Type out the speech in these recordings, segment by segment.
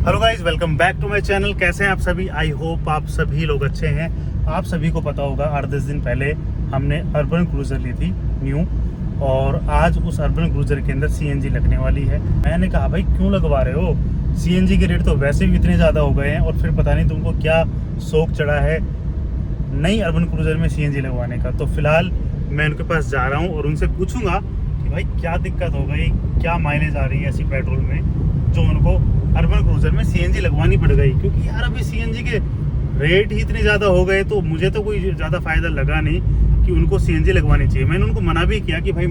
Hello guys, welcome back to my channel. कैसे हैं आप सभी? आई होप आप सभी लोग अच्छे हैं। आप सभी को पता होगा 8-10 दिन पहले हमने अर्बन क्रूजर ली थी न्यू, और आज उस अर्बन क्रूजर के अंदर सीएनजी लगने वाली है। मैंने कहा भाई क्यों लगवा रहे हो, सीएनजी के रेट तो वैसे भी इतने ज़्यादा हो गए हैं और फिर पता नहीं तुमको क्या शौक चढ़ा है नई अर्बन क्रूजर में सीएनजी लगवाने का। तो फिलहाल मैं उनके पास जा रहा हूँ और उनसे पूछूंगा कि भाई क्या दिक्कत हो गई, क्या माइलेज आ रही है ऐसी पेट्रोल में जो उनको अर्बन क्रूजर में सीएनजी लगवानी पड़ गई। क्योंकि यार अभी सीएनजी के रेट ही इतने ज़्यादा हो गए तो मुझे तो कोई ज़्यादा फ़ायदा लगा नहीं कि उनको सीएनजी लगवानी चाहिए। मैंने उनको मना भी किया कि भाई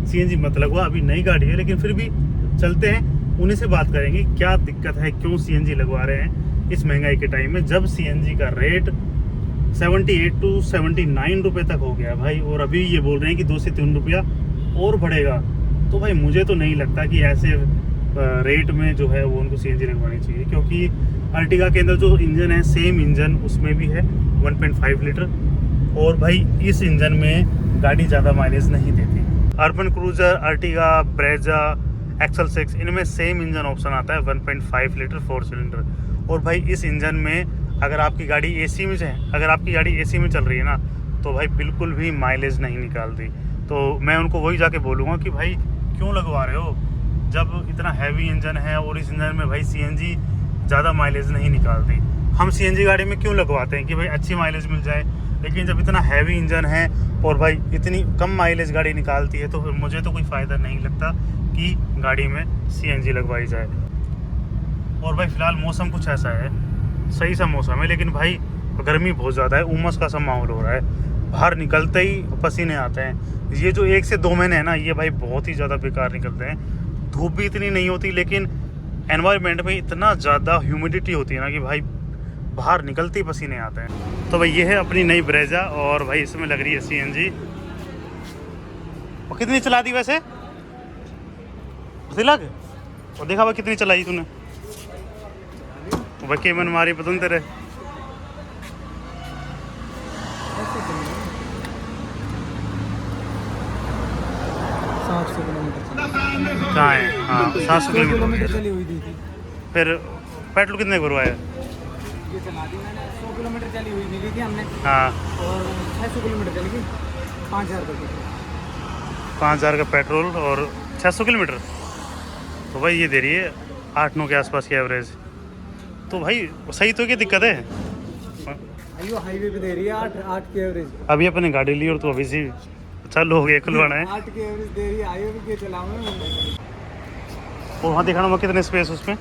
सीएनजी मत लगवा, अभी नई गाड़ी है, लेकिन फिर भी चलते हैं उन्हीं से बात करेंगे क्या दिक्कत है, क्यों सीएनजी लगवा रहे हैं इस महंगाई के टाइम में, जब सीएनजी का रेट 78 to 79 रुपये तक हो गया भाई, और अभी ये बोल रहे हैं कि 2 से 3 रुपया और बढ़ेगा। तो भाई मुझे तो नहीं लगता कि ऐसे रेट में जो है वो उनको सीएनजी लगवानी चाहिए, क्योंकि अर्टिगा के अंदर जो इंजन है सेम इंजन उसमें भी है 1.5 लीटर, और भाई इस इंजन में गाड़ी ज़्यादा माइलेज नहीं देती। Urban Cruiser, Ertiga, Brezza, XL 6 इनमें सेम इंजन ऑप्शन आता है 1.5 लीटर 4 सिलेंडर। और भाई इस इंजन में अगर आपकी गाड़ी एसी में चल रही है ना, तो भाई बिल्कुल भी माइलेज नहीं निकालती। तो मैं उनको वही जाके बोलूँगा कि भाई क्यों लगवा रहे हो जब इतना हैवी इंजन है और इस इंजन में भाई सीएनजी ज़्यादा माइलेज नहीं निकालती। हम सीएनजी गाड़ी में क्यों लगवाते हैं कि भाई अच्छी माइलेज मिल जाए, लेकिन जब इतना हैवी इंजन है और भाई इतनी कम माइलेज गाड़ी निकालती है तो फिर मुझे तो कोई फ़ायदा नहीं लगता कि गाड़ी में सीएनजी लगवाई जाए। और भाई फ़िलहाल मौसम कुछ ऐसा है, सही सा मौसम है, लेकिन भाई गर्मी बहुत ज़्यादा है, उमस का सा माहौल हो रहा है, बाहर निकलते ही पसीने आते हैं। ये जो 1 से 2 महीने हैं ना, ये भाई बहुत ही ज़्यादा बेकार निकलते हैं। धूप भी इतनी नहीं होती, लेकिन एनवायरनमेंट में इतना ज़्यादा ह्यूमिडिटी होती है ना कि भाई बाहर निकलते ही पसीने आते हैं। तो भाई ये है अपनी नई ब्रेजा, और भाई इसमें लग रही है सीएनजी। और कितनी चला दी वैसे लग, और देखा भाई कितनी चलाई तूने, वकी मन मारी पतन तेरे। कहाँ है? हाँ 700 किलोमीटर चली हुई थी। फिर पेट्रोल कितने भरवाया? ये चला दी मैंने, 100 किलोमीटर चली हुई थी हमने। हाँ, और 600 किलोमीटर चली गई, 5000 का 5000 का पेट्रोल और 600 किलोमीटर। तो भाई ये दे रही है 8-9 के आसपास की एवरेज। तो भाई सही तो क्या दिक्कत है? आइयो हाईवे पे दे रही है 8 की एवरेज। अभी अपने गाड़ी ली और तो अभी से चालू हो गया खुलवाना है। 8 की एवरेज दे रही है, हाईवे पे चलाऊं मैं। और वहाँ दिखाना वहाँ कितने स्पेस उसमें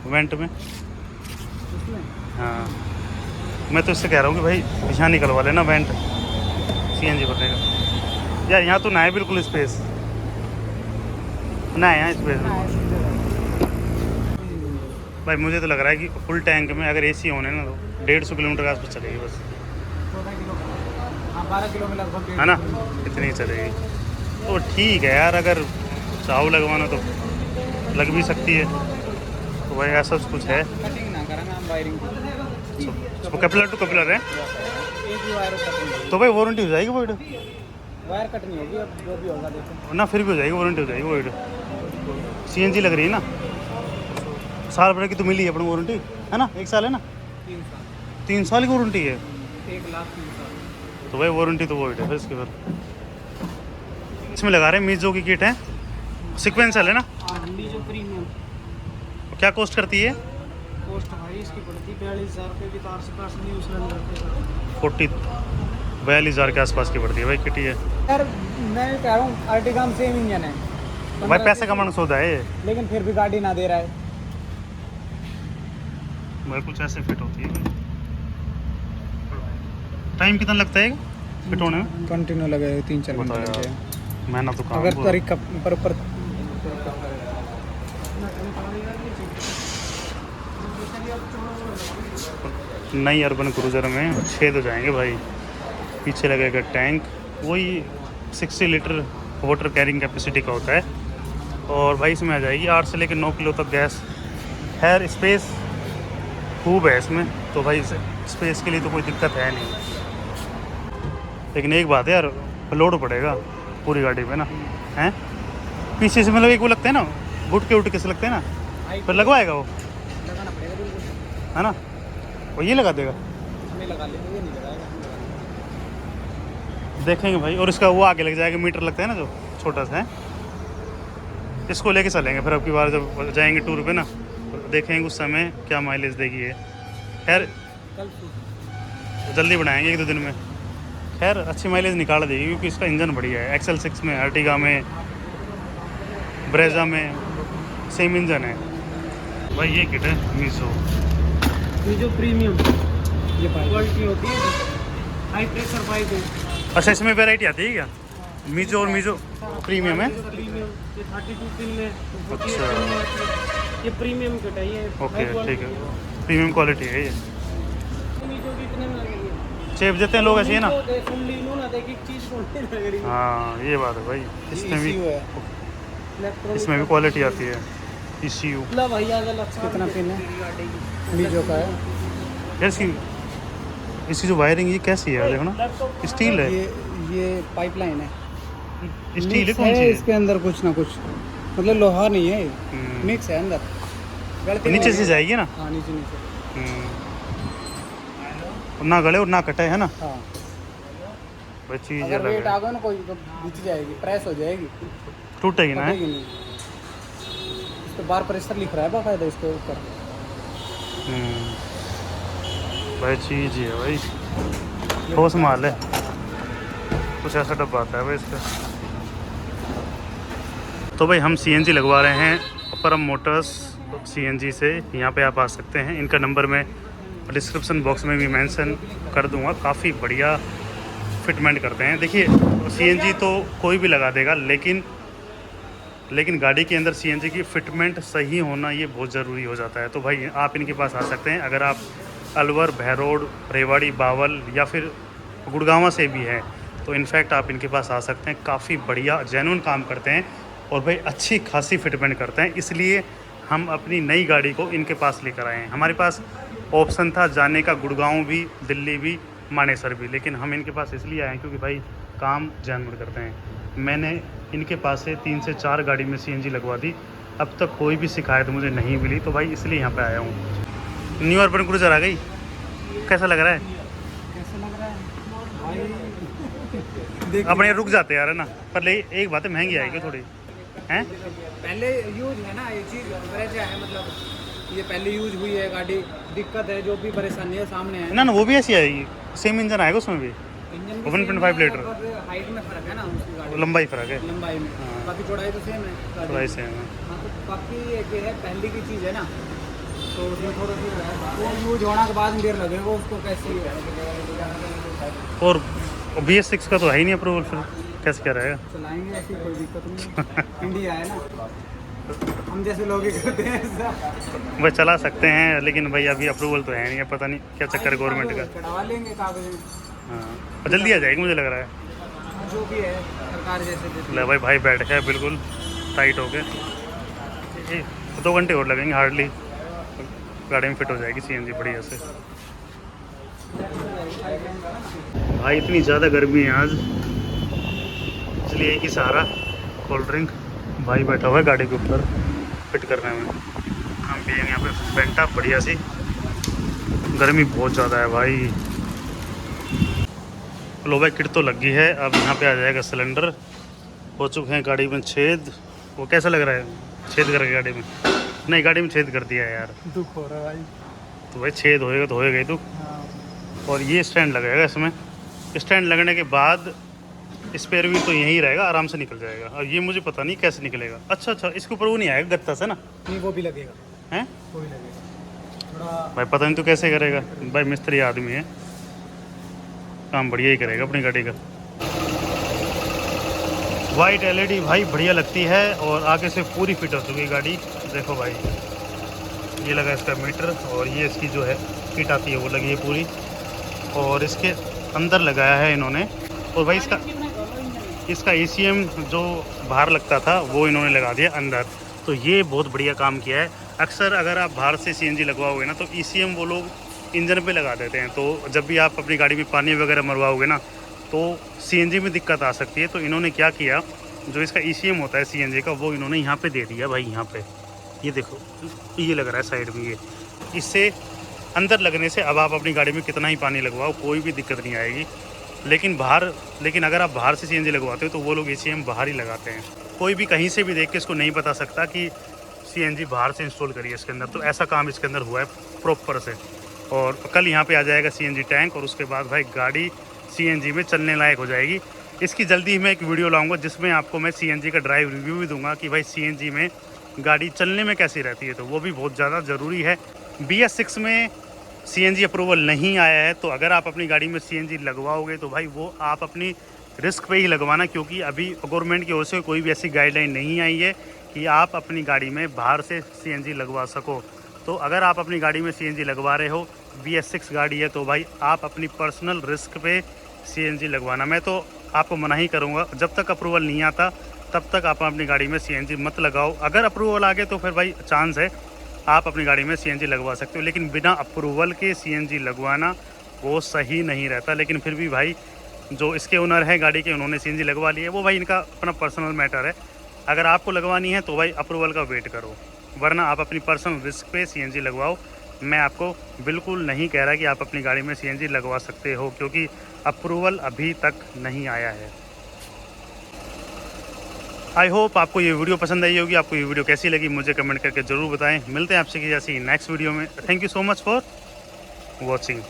वेंट में। उसमें हाँ, मैं तो इससे कह रहा हूँ कि भाई यहाँ निकलवा लेना वेंट सीएनजी भरने का। यार यहाँ तो ना है बिल्कुल स्पेस, ना है यहाँ स्पेस। भाई मुझे तो लग रहा है कि फुल टैंक में अगर एसी होने ना तो 150 किलोमीटर के आसपास चलेगी बस, 14 किलो, हाँ 12 किलो में लगभग है ना, इतनी ही चलेगी। तो ठीक है यार, अगर चाहो लगवाना तो लग भी सकती है। तो भाई ऐसा कुछ है, कटिंग ना करेंगे हम, वायरिंग तो कपलर टू कपलर है, एक ही वायर कटिंग, तो भाई वारंटी हो जाएगी वो वायर कट नहीं होगी, अब जो भी होगा देखो ना, फिर भी हो जाएगी वारंटी, हो जाएगी वो सीएनजी लग रही है ना, साल भर की तो मिली है अपनी वारंटी, है ना? 1 साल है ना, 3 साल 3 साल की वारंटी है। 1,03,000। तो भाई वारंटी तो वोइड है फिर इसके फिर। इसमें लगा रहे हैं मीजो की किट है, सिक्वेंसल है ना। जो प्रीमियम क्या कॉस्ट करती है? कॉस्ट भाई इसकी पड़ती 42,000 रुपये की, तार से पास नहीं उसमें 42,000 के आसपास की पड़ती है भाई किट है। यार मैं कह रहा हूँ अर्टिगा में सेम इंजन है, भाई पैसे कमाना सौदा है ये, लेकिन फिर भी गाड़ी ना दे रहा है। भाई कुछ ऐसे फिट होती है। टाइम कितना लगता है फिट होने में? कंटिन्यू लगे 3-4 बताओ घंटे यार, मेहनत तो काम अगर पूरा। तरीका पर नई अर्बन क्रूजर में 6 हो जाएंगे भाई। पीछे लगेगा टैंक, वही 60 लीटर वाटर कैरिंग कैपेसिटी का होता है, और भाई इसमें आ जाएगी 8 से लेकर 9 किलो तक गैस। खैर स्पेस खूब है इसमें, तो भाई स्पेस के लिए तो कोई दिक्कत है नहीं। लेकिन एक बात है यार, लोड पड़ेगा पूरी गाड़ी पे ना, हैं पीछे से मतलब एक वो लगता है ना, घुटके उठ के से लगते हैं ना, फिर लगवाएगा वो। लगाना है ना, वो ये लगा देगा, हमें लगा लेंगे, ये नहीं लगाएगा, हम लगा लेंगे। देखेंगे भाई। और इसका वो आगे लग जाएगा, मीटर लगता है ना जो छोटा सा है, इसको लेके चलेंगे फिर अब की बार जब जाएंगे टूर पे ना, तो देखेंगे उस समय क्या माइलेज देगी ये। खैर कल जल्दी बनाएंगे 1-2 दिन में। खैर अच्छी माइलेज निकाल देगी क्योंकि इसका इंजन बढ़िया है। एक्सेल 6 में, अर्टिगा में, ब्रेजा में सेम इंजन है भाई। ये किट है मीशो, ये जो प्रीमियम ये क्वालिटी होती है, हाई प्रेशर पाइप है। अच्छा इसमें वैरायटी आती है क्या? मीजो और मीजो प्रीमियम है। प्रीमियम ये 32 पिन में, 48 अच्छा। पिन में आती है। ये प्रीमियम किट है, ये ओके ठीक है, प्रीमियम क्वालिटी है ये। मीजो कितने में लगेगी? चेप देते हैं लोग ऐसे, है ना। फुल ली लो ना, देख एक चीज छोड़ने लग रही है। हाँ ये बात है भाई, इसमें भी इलेक्ट्रॉनिक इसमें भी क्वालिटी आती है। ECU ला भैया कितना पिन है? मीजो का है कैसी, इसकी जो वायरिंग ये कैसी है देखो ना, स्टील है। ये पाइपलाइन है, स्टील है मिक्स कौन सी है? इसके अंदर कुछ ना कुछ, मतलब लोहा नहीं है, हम्म। मिक्स है अंदर। गलती नीचे नहीं से है। जाएगी ना। हाँ नीचे नीचे। और ना गले और ना कटे, है ना हाँ भाई, चीज़ अगर अलग वेट है। आ गया ना कोई तो घिस जाएगी, प्रेस हो जाएगी, टूटेगी ना, है? कटेगी नहीं। इस पे बार प्रेशर लिख रहा है बाकायदा इसके ऊपर। भाई चीज़ ही है भाई, ठोस माल है। कुछ ऐसा डब्बा आता है भाई इसका। तो भाई हम CNG लगवा रहे हैं परम मोटर्स CNG से। यहाँ पे आप आ सकते हैं, इनका नंबर मैं डिस्क्रिप्शन बॉक्स में भी मेंशन कर दूंगा। काफ़ी बढ़िया फिटमेंट करते हैं। देखिए CNG तो कोई भी लगा देगा, लेकिन गाड़ी के अंदर CNG की फिटमेंट सही होना ये बहुत ज़रूरी हो जाता है। तो भाई आप इनके पास आ सकते हैं। अगर आप अलवर, भैरोड, रेवाड़ी, बावल या फिर गुड़गांवा से भी हैं तो इनफैक्ट आप इनके पास आ सकते हैं। काफ़ी बढ़िया जेन्युइन काम करते हैं और भाई अच्छी खासी फिटमेंट करते हैं। इसलिए हम अपनी नई गाड़ी को इनके पास लेकर आए हैं। हमारे पास ऑप्शन था जाने का गुड़गांव भी, दिल्ली भी, मानेसर भी, लेकिन हम इनके पास इसलिए आए हैं क्योंकि भाई काम जेन्युइन करते हैं। मैंने इनके पास से 3 से 4 गाड़ी में CNG लगवा दी, अब तक कोई भी शिकायत मुझे नहीं मिली। तो भाई इसलिए यहाँ पे आया हूँ। न्यू अर्बन क्रूजर आ गई, कैसा लग रहा है? कैसा लग रहा है भाई? अपने रुक जाते यार, है ना। पर ले एक बात है, महंगी आएगी थोड़ी, हैं? पहले यूज है ना ये चीज़, वजह है मतलब ये पहले यूज हुई है गाड़ी, दिक्कत है, जो भी परेशानी है सामने है। ना वो भी ऐसी आएगी, सेम इंजन आएगा उसमें भी, इंजन 1.5 लीटर। हाइट में फर्क है ना उसकी गाड़ी, लंबाई फ़र्क है, लंबाई में। हाँ। बाकी चौड़ाई तो सेम है गाड़ी। थोड़ा सेम है। हाँ तो बाकी ये है पहले की चीज़ है ना, तो उसमें थोड़ा सी वो यूज होने के बाद देर लगेगा उसको कैसी और BS6 का तो है ही नहीं अप्रूवल, फिर कैसे क्या रहेगा? चलाएंगे, ऐसी कोई दिक्कत नहीं। इंडिया है ना, हम जैसे लोग ही करते हैं ऐसा। वह चला सकते हैं, लेकिन भाई अभी अप्रूवल तो है नहीं, पता नहीं क्या चक्कर है गवर्नमेंट का। चढ़वा लेंगे कागज, हाँ और जल्दी आ जाएगी मुझे लग रहा है। जो भी है सरकार जैसे देती ले भाई बैठ गया बिल्कुल टाइट हो गए। 2 घंटे और लगेंगे हार्डली, गाड़ी में फिट हो जाएगी CNG बढ़िया से। भाई इतनी ज़्यादा गर्मी है आज, इसलिए एक ही सहारा कोल्ड ड्रिंक। भाई बैठा हुआ है गाड़ी के ऊपर फिट करने में, हम पिएंगे यहाँ पे फेंटा बढ़िया सी। गर्मी बहुत ज़्यादा है भाई। लो भाई किट तो लग गई है, अब यहाँ पे आ जाएगा सिलेंडर। हो चुके हैं गाड़ी में छेद। वो कैसा लग रहा है छेद करके गाड़ी में? नहीं गाड़ी में छेद कर दिया है यार, दुख हो रहा है भाई। तो भाई छेद होएगा तो होएगा ही दुख। और ये स्टैंड लगेगा इसमें, स्टैंड लगने के बाद स्पेयर व्हील तो यहीं रहेगा, आराम से निकल जाएगा। और ये मुझे पता नहीं कैसे निकलेगा। अच्छा इसके ऊपर वो नहीं आएगा गत्ता से ना? नहीं वो भी लगेगा, हैं वो भी लगेगा थोड़ा। भाई पता नहीं तो कैसे करेगा भाई, मिस्त्री आदमी है, काम बढ़िया ही करेगा अपनी गाड़ी का। वाइट LED भाई बढ़िया लगती है और आगे से पूरी फिट हो चुकी गाड़ी। देखो भाई ये लगा इसका मीटर, और ये इसकी जो है किट आती है वो लगी है पूरी, और इसके अंदर लगाया है इन्होंने। और भाई इसका ECM जो बाहर लगता था वो इन्होंने लगा दिया अंदर, तो ये बहुत बढ़िया काम किया है। अक्सर अगर आप बाहर से CNG लगवाओगे ना तो ECM वो लोग इंजन पे लगा देते हैं, तो जब भी आप अपनी गाड़ी में पानी वगैरह मरवाओगे ना तो CNG में दिक्कत आ सकती है। तो इन्होंने क्या किया, जो इसका ECM होता है CNG का वो इन्होंने यहाँ पे दे दिया भाई। यहाँ पे ये देखो ये लग रहा है साइड में, ये इससे अंदर लगने से अब आप अपनी गाड़ी में कितना ही पानी लगवाओ कोई भी दिक्कत नहीं आएगी। लेकिन अगर आप बाहर से CNG लगवाते हो तो वो लोग ACM बाहर ही लगाते हैं। कोई भी कहीं से भी देख के इसको नहीं बता सकता कि CNG बाहर से इंस्टॉल करिए इसके अंदर। तो ऐसा काम इसके अंदर हुआ है प्रॉपर से। और कल यहाँ पे आ जाएगा CNG टैंक और उसके बाद भाई गाड़ी CNG में चलने लायक हो जाएगी। इसकी जल्दी ही मैं एक वीडियो लाऊंगा जिसमें आपको मैं CNG का ड्राइव रिव्यू भी दूंगा कि भाई CNG में गाड़ी चलने में कैसी रहती है। तो वो भी बहुत ज़्यादा ज़रूरी है। BS6 में CNG अप्रूवल नहीं आया है, तो अगर आप अपनी गाड़ी में CNG लगवाओगे तो भाई वो आप अपनी रिस्क पे ही लगवाना, क्योंकि अभी गवर्नमेंट की ओर से कोई भी ऐसी गाइडलाइन नहीं आई है कि आप अपनी गाड़ी में बाहर से CNG लगवा सको। तो अगर आप अपनी गाड़ी में CNG लगवा रहे हो, BS6 गाड़ी है, तो भाई आप अपनी पर्सनल रिस्क पे CNG लगवाना। मैं तो आपको मना ही करूँगा, जब तक अप्रूवल नहीं आता तब तक आप अपनी गाड़ी में CNG मत लगाओ। अगर अप्रूवल आ गए तो फिर भाई चांस है आप अपनी गाड़ी में CNG लगवा सकते हो, लेकिन बिना अप्रूवल के CNG लगवाना वो सही नहीं रहता। लेकिन फिर भी भाई जो इसके ओनर है गाड़ी के, उन्होंने CNG लगवा ली है, वो भाई इनका अपना पर्सनल मैटर है। अगर आपको लगवानी है तो भाई अप्रूवल का वेट करो, वरना आप अपनी पर्सनल रिस्क पे CNG लगवाओ। मैं आपको बिल्कुल नहीं कह रहा कि आप अपनी गाड़ी में CNG लगवा सकते हो, क्योंकि अप्रूवल अभी तक नहीं आया है। आई होप आपको ये वीडियो पसंद आई होगी। आपको ये वीडियो कैसी लगी मुझे कमेंट करके ज़रूर बताएं। मिलते हैं आपसे किसी ऐसी नेक्स्ट वीडियो में। Thank you so much for watching.